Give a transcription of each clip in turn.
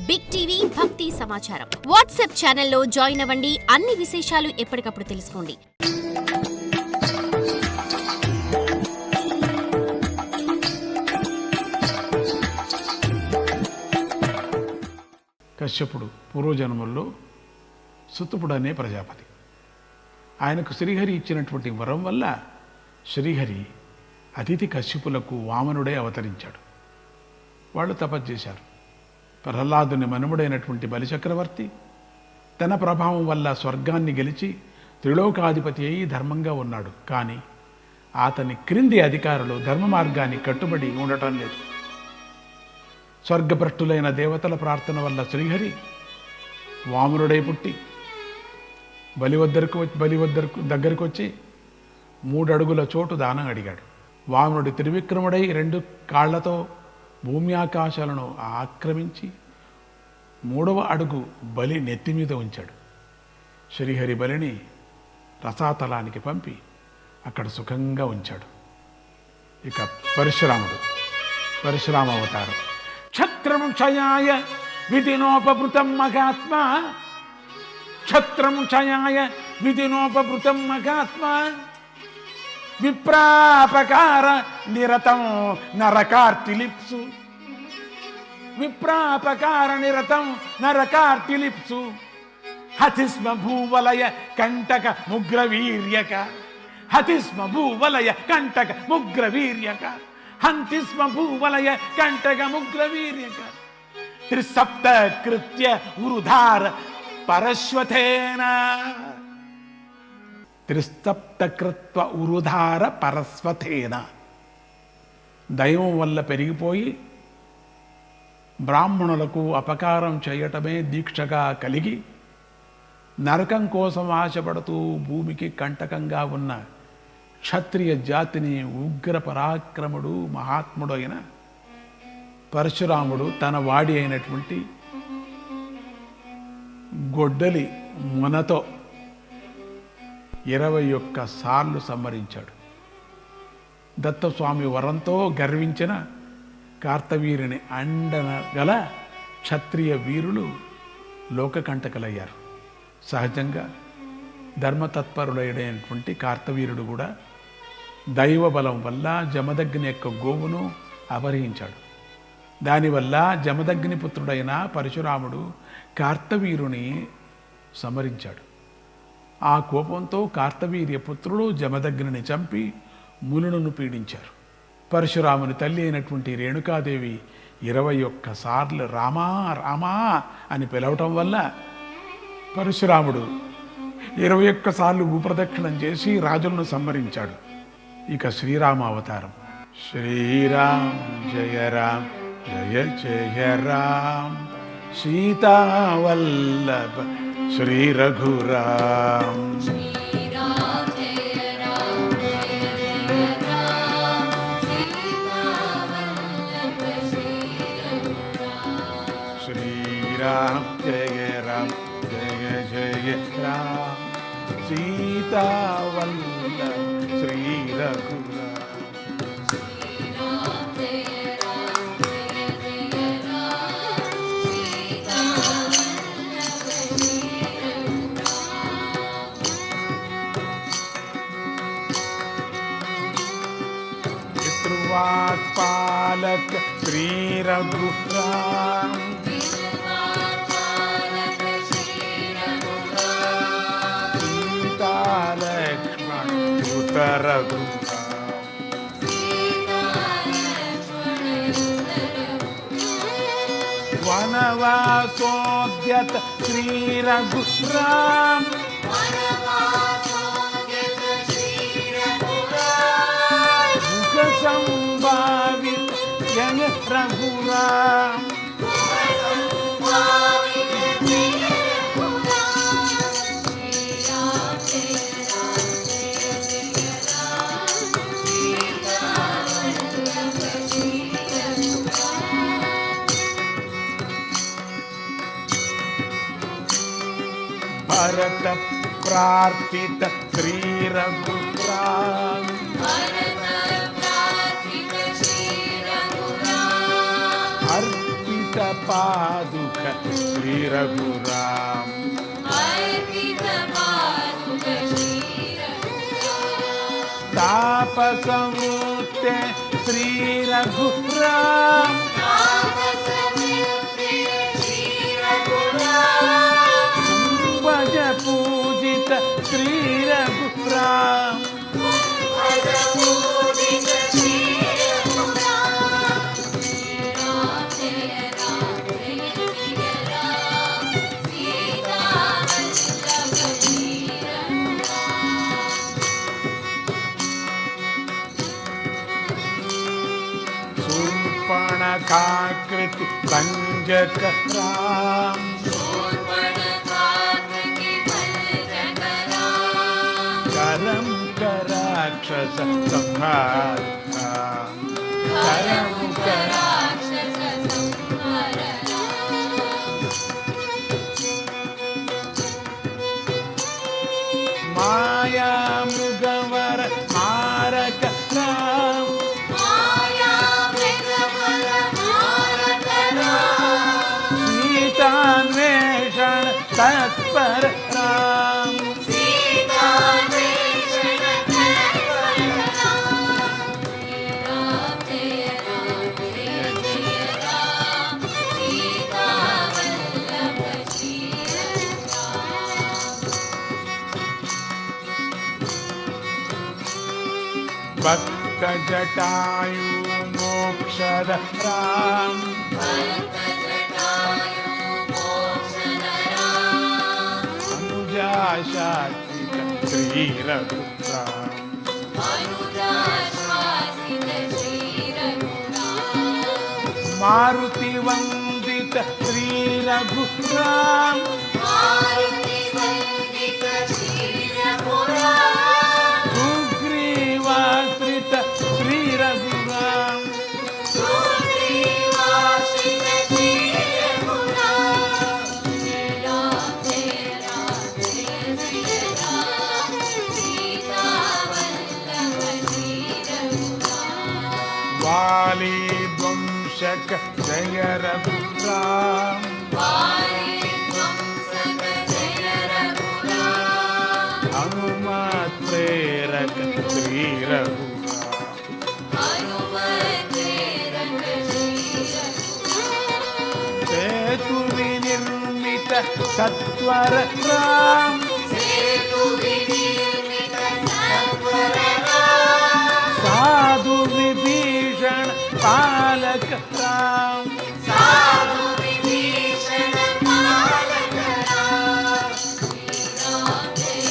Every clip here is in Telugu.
బిగ్ టీవీ భక్తి సమాచారం వాట్సాప్ ఛానల్లో జాయిన్ అవ్వండి. అన్ని విశేషాలు ఎప్పటికప్పుడు తెలుసుకోండి. కశ్యపుడు పూర్వజన్మల్లో సుతుపుడు అనే ప్రజాపతి. ఆయనకు శ్రీహరి ఇచ్చినటువంటి వరం వల్ల శ్రీహరి అతిథి కశ్యపులకు వామనుడే అవతరించాడు. వాళ్ళు తపస్సు చేశారు. ప్రహ్లాదుని మనుమడైనటువంటి బలిచక్రవర్తి తన ప్రభావం వల్ల స్వర్గాన్ని గెలిచి త్రిలోకాధిపతి అయి ధర్మంగా ఉన్నాడు. కానీ అతని క్రింది అధికారులు ధర్మ మార్గాన్ని కట్టుబడి ఉండటం లేదు. స్వర్గభ్రష్టులైన దేవతల ప్రార్థన వల్ల శ్రీహరి వామనుడై పుట్టి బలి దగ్గరకు వచ్చి 3 అడుగుల చోటు దానం అడిగాడు. వామనుడి త్రివిక్రముడై 2 కాళ్లతో భూమి ఆకాశాలను ఆక్రమించి 3వ అడుగు బలి నెత్తి మీద ఉంచాడు. శ్రీహరి బలిని రసాతలానికి పంపి అక్కడ సుఖంగా ఉంచాడు. ఇక పరశురామ అవతారం. క్షత్రము క్షయాయ విధినోపభృతం మహాత్మా, క్షత్రము క్షయాయ విధినోపభృతం మహాత్మా, విప్రాపకార నిరతం నరకార్తిలిప్సు, విప్రాపకార నిరతం నరకార్తిలిప్సు, హతిస్మ భూవలయ కంటక ముగ్రవీర్యక, హతిస్మ భూవలయ కంటక ముగ్రవీర్యక, హంతిస్మ భూవలయ కంటక ముగ్రవీర్యక, త్రిసప్త కృత్య ఉరుధార పరశ్వతేన, త్రిస్తప్తకృత్వ ఉరుధార పరస్వతేన. దైవం వల్ల పెరిగిపోయి బ్రాహ్మణులకు అపకారం చేయటమే దీక్షగా కలిగి నరకం కోసం ఆశపడుతూ భూమికి కంటకంగా ఉన్న క్షత్రియ జాతిని ఉగ్ర పరాక్రముడు మహాత్ముడు అయిన పరశురాముడు తన వాడి అయినటువంటి గొడ్డలి మొనతో 21 సార్లు సంహరించాడు. దత్తస్వామి వరంతో గర్వించిన కార్తవీరుని అండన గల క్షత్రియ వీరులు లోకకంటకులయ్యారు. సహజంగా ధర్మతత్పరుడైనటువంటి కార్తవీరుడు కూడా దైవ బలం వల్ల జమదగ్ని యొక్క గోవును అపహరించాడు. దానివల్ల జమదగ్ని పుత్రుడైన పరశురాముడు కార్తవీరుని సంహరించాడు. ఆ కోపంతో కార్తవీర్య పుత్రుడు జమదగ్నిని చంపి మునులను పీడించారు. పరశురాముని తల్లి అయినటువంటి రేణుకాదేవి 21 సార్లు రామా రామా అని పిలవటం వల్ల పరశురాముడు 21 సార్లు భూప్రదక్షిణం చేసి రాజులను సంహరించాడు. ఇక శ్రీరామ అవతారం. శ్రీరామ్ జయ రామ్ జయ జయ రామ్, సీతావల్లభ శ్రీ రఘురామ్. శ్రీరామ్ జయ రామ్ జయ జయ రామ్, సీతావల్లభ శ్రీ రఘురామ్. శ్రీరామ్ జయ రామ్ జయ జయ రామ్, సీతావల్లభ శ్రీ రఘురామ్. पालक श्री रघुराम, सीता लक्ष्मण सुत रघुराम, वनवासोद्यत श्री रघुराम, संभावित जन रघुराम, भरत प्रार्थित श्री रघुराम, अर्पित पादुक श्री रघुराम। अर्पित पादुक श्री रघुराम। तापसमुक्ते श्री रघुराम। तापसमुक्ते श्री रघुराम। भज पूजित श्री रघुराम। भज पूजित श्री रघुराम। श्री राम जय राम जय जय राम। सीता वल्लभ श्री रघुराम। शूर्पणखाकृति भञ्जक राम। शूर्पणखाकृति भञ्जक राम। करं कराक्षस संहार राम। करं कराक्षस संहार राम। माया मृगवर मारक राम। माया मृगवर मारक राम। सीतान्वेषण तत्पर राम। सीतान्वेषण तत्पर राम। श्री राम जय राम जय जय राम। सीता वल्लभ श्री रघुराम। भक्त जटायु मोक्षद राम। भक्तजटायु मोक्षद राम। अनुजाशासित श्री रघुराम। अनुजाश्वासित श्री रघुराम। मारुति वंदित श्री रघुराम। मारुति वंदित श्री रघुराम। सुग्रीवाश्रित श्री रघुराम। सुग्रीवाश्रित श्री रघुराम। श्री राम जय जय राम। सीता वल्लभ श्री रघुराम। वाली ध्वंसक जय रघुराम। वाली ध्वंसक जय रघुराम। हनुमत प्रेरक श्री रघुराम। हनुमत प्रेरक श्री रघुराम। सेतु विनिर्मित सत्वर राम। सेतु विनिर्मित सत्वर राम। साधु विभीषण पालक राम। साधु विभीषण पालक राम। श्री राम जय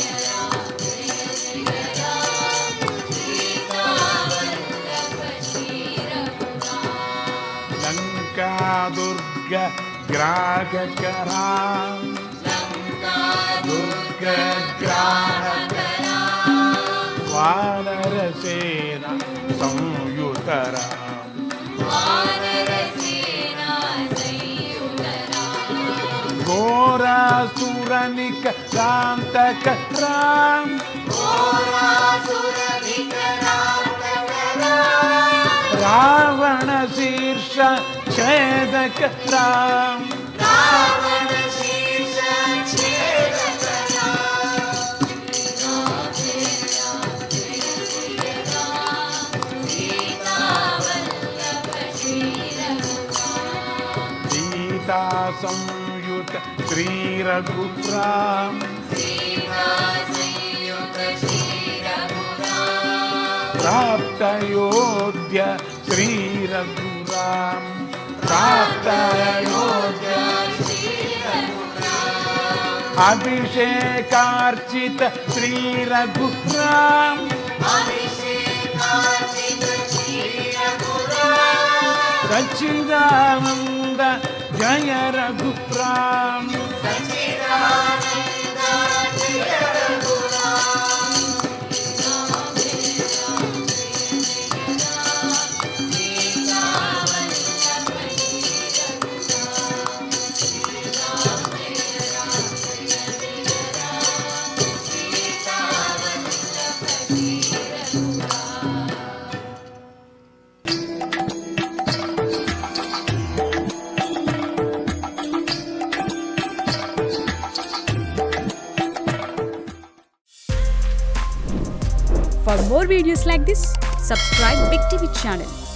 जय राम। सीता वल्लभ श्री रघुराम। लंका दुर्ग ग्राहक राम। लंका दुर्ग ग्राहक ग्राहक राम। वानर सेना संयुत राम। वानर सेना संयुत राम। घोरासुरनिक शांतक राम। घोरासुर विक्रांतक राम। रावण शीर्ष छेदक राम। रावण शीर्ष छेदक राम। श्री राम जय राम। सीता वल्लभ श्री रघुराम। सीता संयुत श्री रघुराम। सीता संयुत श्री रघुराम। प्राप्त अयोध्य श्री रघुराम। प्राप्त अयोध्य श्री रघुराम। अभिषेकार्चित श्री रघुराम। अभिषेकार्चित श्री रघुराम। सच्चिदानंद जय रघुराम। सच्चिदानंद जय रघुराम। राम जय राम जय राम। सीता वल्लभ श्री रघुराम। श्री राम जय राम जय Ram. Sita Vallabh Shri Raghuram. For more videos like this, subscribe Big TV channel.